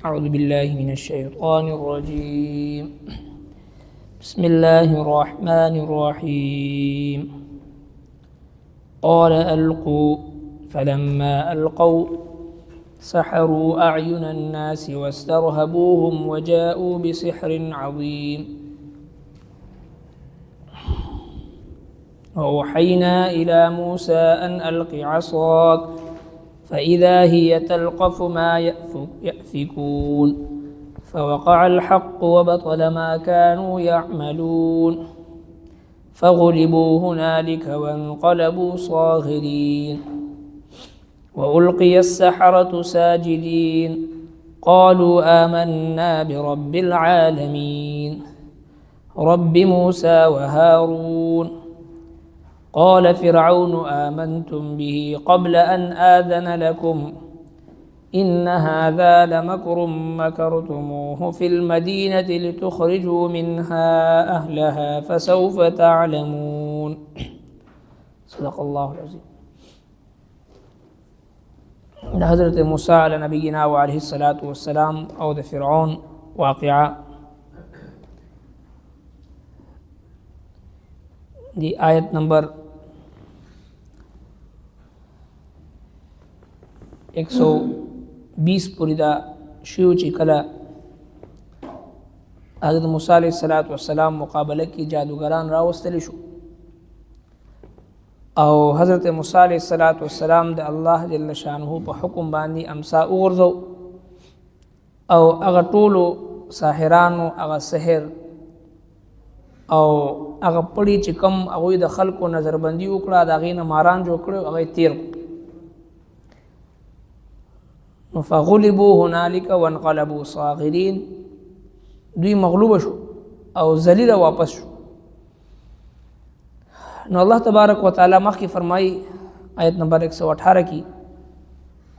أعوذ بالله من الشيطان الرجيم. بسم الله الرحمن الرحيم. قال ألقوا فلما ألقوا سحروا أعين الناس واسترهبوهم وجاءوا بسحر عظيم. وأوحينا إلى موسى أن ألق عصاك فإذا هي تلقف ما يأفكون فوقع الحق وبطل ما كانوا يعملون فغلبوا هنالك وانقلبوا صاغرين وألقي السحرة ساجدين قالوا آمنا برب العالمين رب موسى وهارون. قال فرعون آمنتم به قبل أن آذن لكم إن هذا لمكر مكرتموه في المدينة لتخرجوا منها أهلها فسوف تعلمون. صدق الله العظيم. حضرت موسى على نبينا وعليه الصلاة والسلام او د فرعون واقعه دی آیت نمبر 120 پوری دا شیو چې کله حضرت موسی علیہ السلام مقابله کې جادوګران راوستل شو او حضرت موسی علیہ السلام د الله جل شانه په حکم باندې امسا وګرځو او هغه ټولو ساحرانو هغه سحر او هغه پړی چې کم هغه د خلکو نظربندي وکړه دا غینه ماران جوړ کړو هغه تیر نو فغلبوا هنالك وانقلبوا صاغرين دوی مغلوب شو او ذلیل واپس شو. نو الله تبارک وتعالى مخکې فرمایي آیت نمبر 118 کې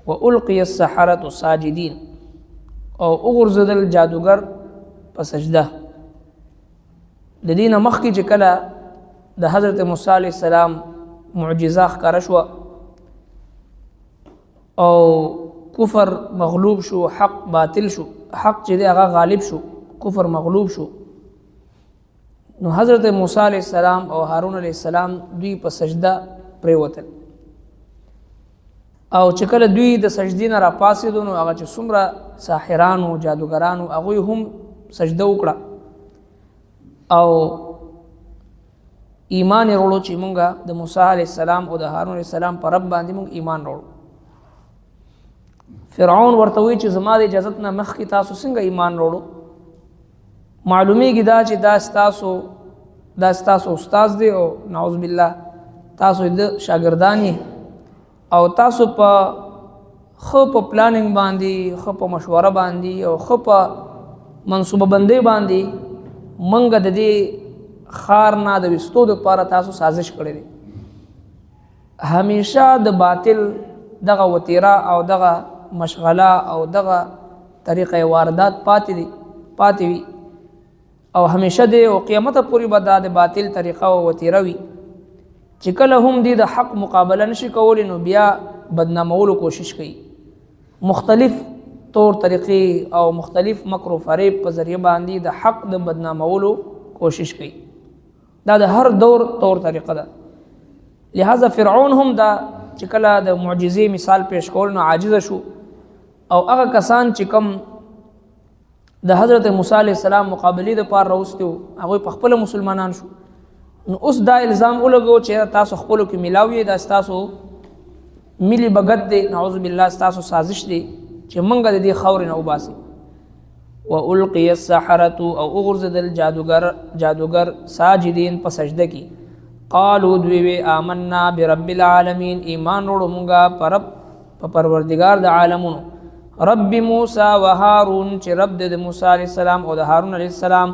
وَأُلْقِيَ السَّحَرَةُ ساجدين او وګرځیدل جادوګر په سجده. د دینه مخکې چې کله د حضرت موسی علیه السلام معجزه ښکاره شوه او کفر مغلوب شو حق باطل شو حق چې دی هغه غالب شو کفر مغلوب شو نو حضرت موسی علیه السلام او هارون علیه السلام دوی په سجده پریوتل او چې کله دوی د سجدې نه راپاسېدو نو هغه چې څومره ساحرانو جادوګرانو هغوی هم سجده وکړه او ایمان وروړو چې مونږه د موسی علیه السلام او د هارون علیه السلام پر رب باندې مونږ ایمان وروړو. فرعون ورته وی چې زما د اجازت نه مخکې تاسو څنګه ایمان وروړو؟ معلومیږي دا چې دا ستاسو استاد دی او نعوذ بالله تاسو د شاګردان او تاسو په خو په پلانینګ باندې خو په مشوره باندې او خو په منصوبه بندي باندې منګه د دې خار نه د وستو د لپاره تاسو سازش کړی دی. همیشه د باطل دغه وتیره او دغه مشغله او دغه طریقې واردات پاتې وي او همیشه د قیامت پورې به د باطل طریقه او وتیره وي چې کله هم د حق مقابله نشي کولی نو بیا بدنامولو کوشش کوي مختلف طور طریقې او مختلف مکر و فریب په ذریعه باندې د حق د بدنامولو کوشش کوي. دا د هر دور طور طریقه ده. لہذا فرعون هم دا چې کله د معجزې مثال پیش کول نو عاجز شو او هغه کسان چې کم د حضرت موسی علیه السلام مقابلې د پار راوستي هغوی په خپل مسلمانان شو. نو اوس دا الزام ولګو چې تاسو خپلو کې ملاوي دا ستاسو ملي بغت دی نعوذ بالله ستاسو سازش دی چې منګه د دې خاورې نه وباسي. وَأُلْقِيَ السَّحَرَةُ او وګرځیدل جادوګر ساجدین په سجده کې قالوا دوی آمنا برب العالمین ایمان وروړو مونږه په پروردگار د عالمونو رب موسی و هارون چې رب د موسی علیه السلام او د هارون علیه السلام.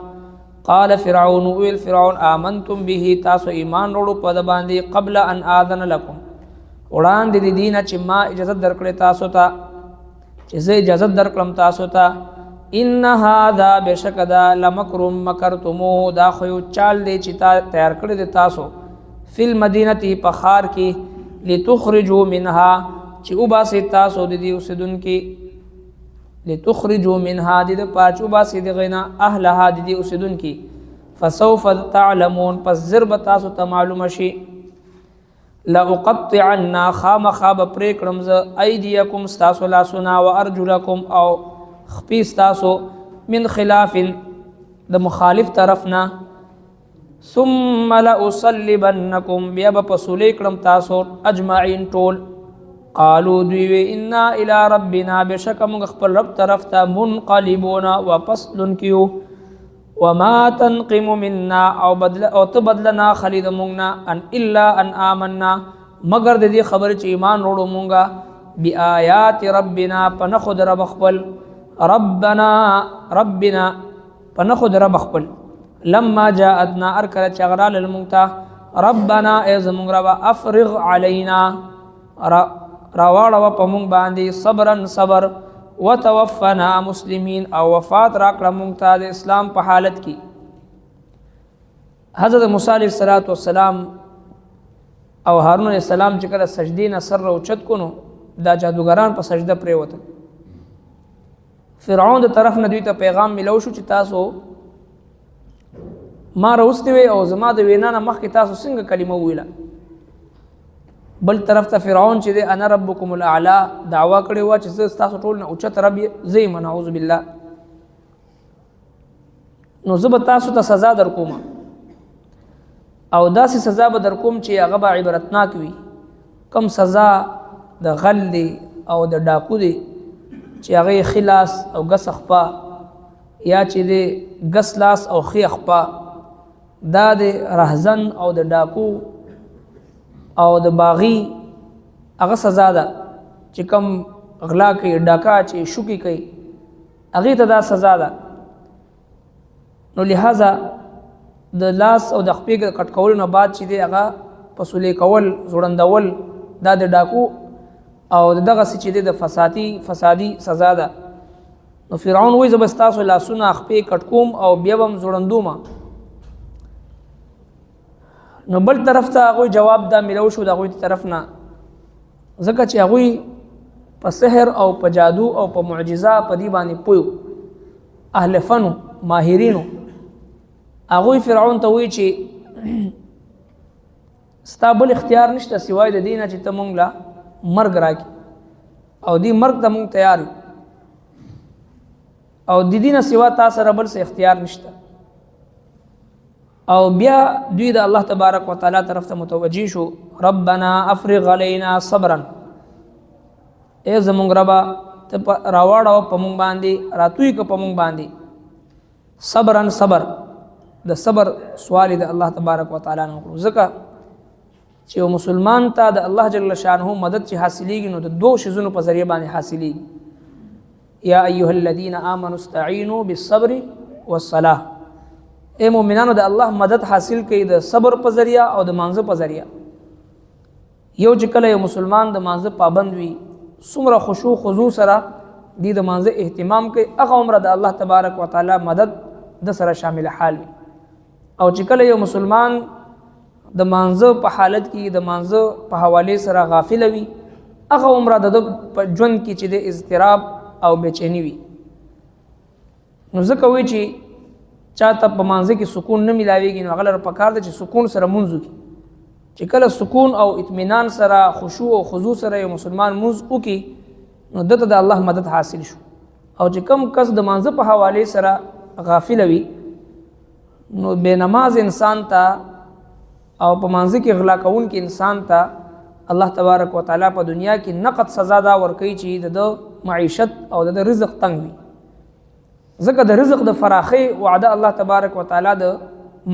قال فرعون ویل فرعون آمنتم به تاسو ایمان وروړو په د باندې قبل ان آذن لكم وړاندې د دینه چې ما اجازه درکړې تاسو ته چې زه اجازه درکړم تاسو ته ان هذا بشکدا لمکر مکرتموه دا خو یو چال دی چې تیار کړی دی تاسو فی المدینه په ښار کې لتخرجوا منها چې وباسئ تاسو د دې اوسیدونکي لتخرجوا منها د پاچو باسي دغینا اهلها د اوسدون کی فسوف تعلمون پس ضرب تاسو ته معلوم شي لا اقطعن خامخاب پریکړم ز ايديکم استاسو لا سنا وارجلکم او خپي استاسو من خلاف د مخالف طرفنا ثم لاصلبنکم بیا پسولې کړم تاسو اجمعين ټول قالوا دوی انا الى ربنا بشک موږ خپل رب طرف ته منقلبون واپس لنکیو وما تنقم منا او تبدلنا خلید مونږنا ان الا ان آمنا مگر د دې خبر چې ایمان وروړو مونږه بیاات ربنا پنخد رب خپل ربنا پنخد رب خپل لما جاءتنا ارکل چغرال المونتا ربنا ایز مونږ رب افرغ علینا راواړه په مونږ باندې صبرن صبر وتوفنا مسلمین او وفات راکړه مونږ ته د اسلام په حالت کې حضرت موسی علیه السلام او هارون علیه السلام چې کله سجدې نه سر اوچت کو نو دا جادوګران په سجده پریوتل فرعون د طرف نه دوی ته پیغام ملو شو چې تاسو ما راوستي وي او زما د وینا نه مخکې تاسو څنګه کلمه ویله بل طرف ته فرعون چې دی انا ربکم الاعلى دعوا کړې و چې تاسو ټول نه اوچت رب زې من اعوذ بالله نو زه به تاسو ته سزا درکوم او داسې سزا به درکوم چې هغه به عبرتناک وي کم سزا د غل دی او د ډاکو دی چې هغه خلاص او غس خپا یا چې دی غس لاس او خي خپا دا د رهزن او د ډاکو او د باغی هغه سزا ده چې کم غلا کوي ډاکا چې شوکی کوي هغه ته دا سزا ده نو لہذا د لاس او د خپې کټ کول نه بعد چې دی هغه پسولې کول زوړندول دا د ډاکو او دغه چې دی د فسادي سزا ده نو فرعون وایي زبستاسو لاسونه خپې کټ کوم او بیا هم زوړندوم نو بل طرف ته هغه جواب دا ملو شو د هغه طرف نه ځکه چې هغه په سحر او په جادو او په معجزه په دی باندې پویو اهل فن ماهرینو هغه فرعون ته وی چې ستابل اختیار نشته سوای د دینه چې ته مونږ لا مرګ راکی او دی مرګ ته مونږ تیار او د دینه سوا تاسو سره بل څه اختیار نشته او بیا دوی د الله تبارک وتعالى طرف ته متوجی شو ربنا افرغ علينا صبرا ای زمونږ ربا ته راوړو په مونږ باندې راتوي ک په مونږ باندې صبرا صبر د صبر سوال د الله تبارک وتعالى نه کړو ځکه چې مسلمان ته د الله جل شانه مدد چې حاصلېږي نو د دوه شیزونو په ذریعہ باندې حاصلېږي یا ایها الذين امنوا استعینوا بالصبر والصلاه اے مومنانو د الله مدد حاصل کړئ د صبر په ذریعہ او د مانزه په ذریعہ یو چې کله یو مسلمان د مانزه پابند وي څومره خشوع خضوع سره د مانزه اهتمام کوي هغه عمره د الله تبارک وتعالى مدد د سره شامل حال وي او چې کله یو مسلمان د مانزه په حالت کې د مانزه په حواله سره غافل وي هغه عمره د ژوند کې چې د اضطراب او بېچینی وي نو ځکه وی چې چاته په مانزه کې سکون نه ملاويږي نو هغه په کار ده چې سکون سره منځو کې چې کله سکون او اطمینان سره خشوع او خضوع سره یو مسلمان منځ وکي نو دته د الله مدد حاصل شو او چې کم کس د مانزه په حواله سره غافل وي نو بے نماز انسان ته او په مانزه کې غلا کون کې انسان ته الله تبارک وتعالى په دنیا کې نقد سزا دا ورکوي چې د معیشت او د رزق تنگ وي ځکه د رزق د فراخي وعده الله تبارک وتعالى د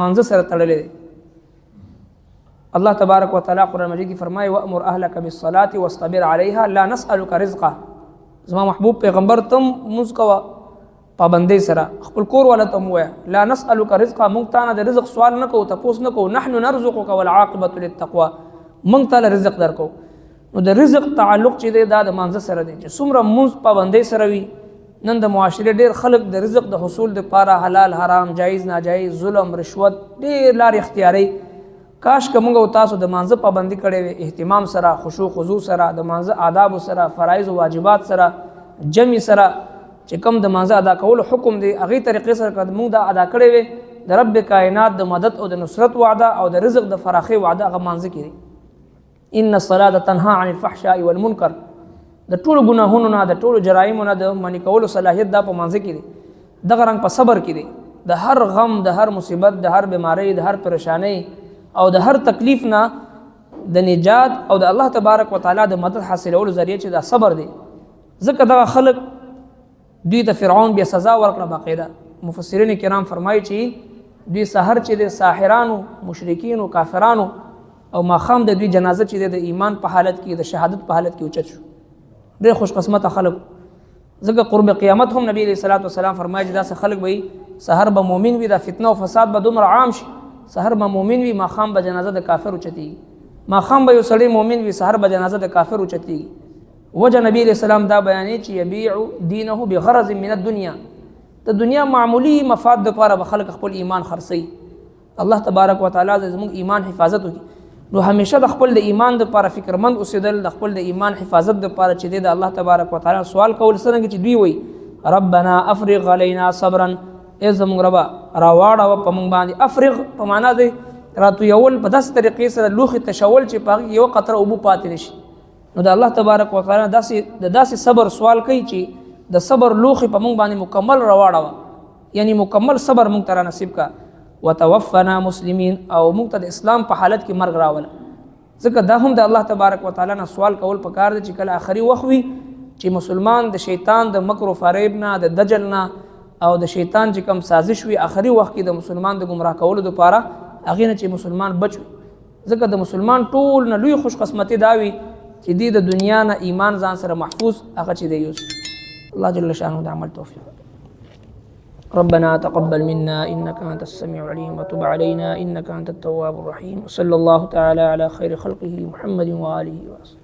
مانزه سره تړلې ده الله تبارک وتعالى قرآن مجید کې فرمایي وامر اهلک بالصلاه واصطبر عليها لا نسالك رزقا زما محبوب پیغمبر تم مسکوا پابندۍ سره خپل کور ولا تم ویا لا نسالك رزقا مونږ ته د رزق سوال نه کوو تاسو نه کوو نحن نرزقك والعاقبه للتقوى مونږ ته رزق درکو نو د رزق تعلق چې دا د مانزه سره دی چې څومره مونږ پابندۍ سره وي نن د معاشره ډیر خلک د رزق د حصول د پاره حلال حرام جایز ناجایز ظلم رشوت ډیر لار اختیاري کاش کومه تاسو د مانزه پابندي کړي وي اهتمام سره خشوع خضوع سره د مانزه آداب سره فرایض او واجبات سره جمع سره چې کوم د مانځه ادا کولو حکم دی هغې طریقې سره که موږ دا ادا کړی وی د رب کائنات د مدد او د نصرت وعده او د رزق د فراخي وعده هغه مانځه کې دی. ان الصلاة تنهى عن الفحشاء والمنکر، د ټولو ګناهونو نه د ټولو جرایمو نه د منع کولو صلاحیت دا په مانځه کې دی. دغه رنګ په صبر کې دی، د هر غم، د هر مصیبت، د هر بیماری، د هر پریشانی او د هر تکلیف نه د نجات او د الله تبارک وتعالى د مدد حاصلولو ذریعہ چې دا صبر دی. ځکه دغه خلق دوی ته فرعون بیا سزا ورکړه. باقاعده مفسرین کرام فرمایي چې دوی سحر چې د ساحرانو، مشرکینو، کافرانو او ماښام د دوی جنازه چې د ایمان په حالت کې، د شهادت په حالت کې اوچت شو. ډېر خوش قسمته خلق. ځکه قرب قیامت هم نبی علیه الصلاۃ والسلام فرمایي چې داسې خلق به سحر به مؤمن وي، دا فتنه او فساد به دومره عام شي، سحر به مؤمن وي، ماښام به جنازه د کافر اوچتېږي. ماښام به یو سړی مؤمن وي، سحر به جنازه د کافر اوچتېږي. وجه نبی علیہ السلام دا بیانې چې یبیع دینه بغرض من الدنیا، د دنیا معمولی مفاد دپاره به خلک خپل ایمان خرڅوي. الله تبارک وتعالی زموږ ایمان حفاظت وکړي. نو همیشه د خپل د ایمان دپاره فکرمند اوسېدل، د خپل د ایمان حفاظت دپاره چې د الله تبارک وتعالی سوال کول. څرنګه چې دوی وایي ربنا افرغ علینا صبرا، ای زموږ ربه راواړوه په موږ باندې. افرغ په معنا دی راتویول، په داسې طریقې سره لوښي تشول چې په هغې کې یوه قطره اوبه پاتې نه شي. نو د الله تبارک وتعالی داسې صبر سوال کوي چې د صبر لوښي په موږ باندې مکمل راواړوه، یعنی مکمل صبر موږ ته را نصیب کا. وتوفنا مسلمین، او موږ ته د اسلام په حالت کې مرګ راوله. ځکه دا هم د الله تبارک وتعالی نه سوال کول پکار دی چې کله آخري وخت وي چې مسلمان د شیطان د مکر و فریب نه، د دجل نه او د شیطان چې کوم سازش وي آخري وخت کې د مسلمان د ګمراه کولو دپاره هغې نه چې مسلمان بچ وي. ځکه د مسلمان ټول نه لوی خوش قسمتي دا وي چې دی د دنیا نه ایمان ځان سره محفوظ هغه چې دی یوسي. الله جل شانه د عمل توفیق. ربنا تقبل منا إنك أنت السميع العليم وتب علينا إنك أنت التواب الرحيم. وصلى الله تعالى على خير خلقه محمد وآله وصحبه.